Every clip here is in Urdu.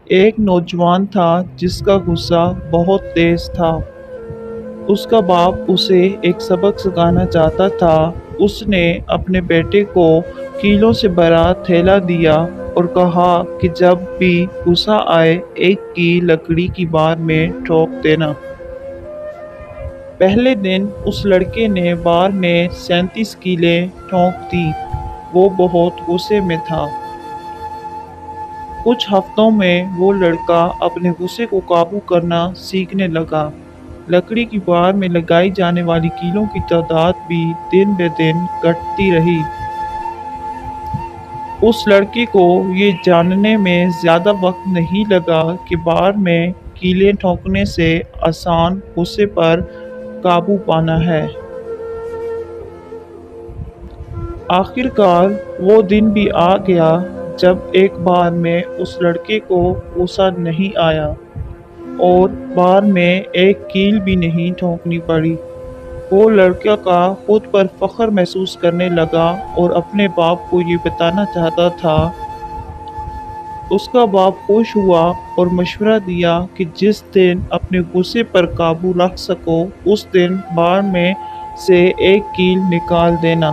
ایک نوجوان تھا جس کا غصہ بہت تیز تھا۔ اس کا باپ اسے ایک سبق سکھانا چاہتا تھا۔ اس نے اپنے بیٹے کو کیلوں سے بھرا تھیلا دیا اور کہا کہ جب بھی غصہ آئے ایک کیل لکڑی کی بار میں ٹھوک دینا۔ پہلے دن اس لڑکے نے بار میں 37 کیلیں ٹھونک دی۔ وہ بہت غصے میں تھا۔ کچھ ہفتوں میں وہ لڑکا اپنے غصے کو قابو کرنا سیکھنے لگا۔ لکڑی کی بار میں لگائی جانے والی کیلوں کی تعداد بھی دن بہ دن گھٹتی رہی۔ اس لڑکے کو یہ جاننے میں زیادہ وقت نہیں لگا کہ بار میں کیلیں ٹھونکنے سے آسان غصے پر قابو پانا ہے۔ آخر کار وہ دن بھی آ گیا جب ایک بار میں اس لڑکے کو غصہ نہیں آیا اور بار میں ایک کیل بھی نہیں ٹھونکنی پڑی۔ وہ لڑکا کا خود پر فخر محسوس کرنے لگا اور اپنے باپ کو یہ بتانا چاہتا تھا۔ اس کا باپ خوش ہوا اور مشورہ دیا کہ جس دن اپنے غصے پر قابو رکھ سکو اس دن بار میں سے ایک کیل نکال دینا۔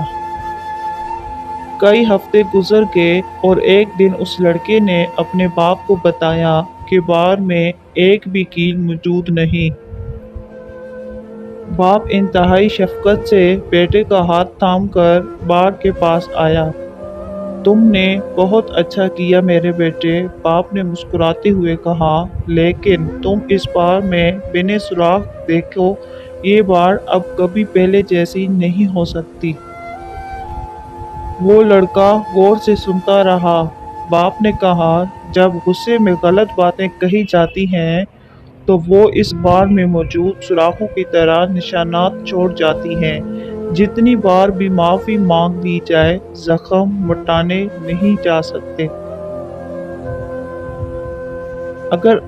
کئی ہفتے گزر گئے اور ایک دن اس لڑکے نے اپنے باپ کو بتایا کہ بار میں ایک بھی کیل موجود نہیں۔ باپ انتہائی شفقت سے بیٹے کا ہاتھ تھام کر بار کے پاس آیا۔ تم نے بہت اچھا کیا میرے بیٹے، باپ نے مسکراتے ہوئے کہا، لیکن تم اس بار میں بنا سوراخ دیکھو یہ بار اب کبھی پہلے جیسی نہیں ہو سکتی۔ وہ لڑکا غور سے سنتا رہا۔ باپ نے کہا، جب غصے میں غلط باتیں کہی جاتی ہیں تو وہ اس بار میں موجود سوراخوں کی طرح نشانات چھوڑ جاتی ہیں۔ جتنی بار بھی معافی مانگ لی جائے زخم مٹانے نہیں جا سکتے۔ اگر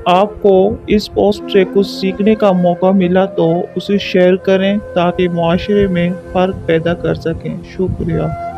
آپ کو اس پوسٹ سے کچھ سیکھنے کا موقع ملا تو اسے شیئر کریں تاکہ معاشرے میں فرق پیدا کر سکیں۔ شکریہ۔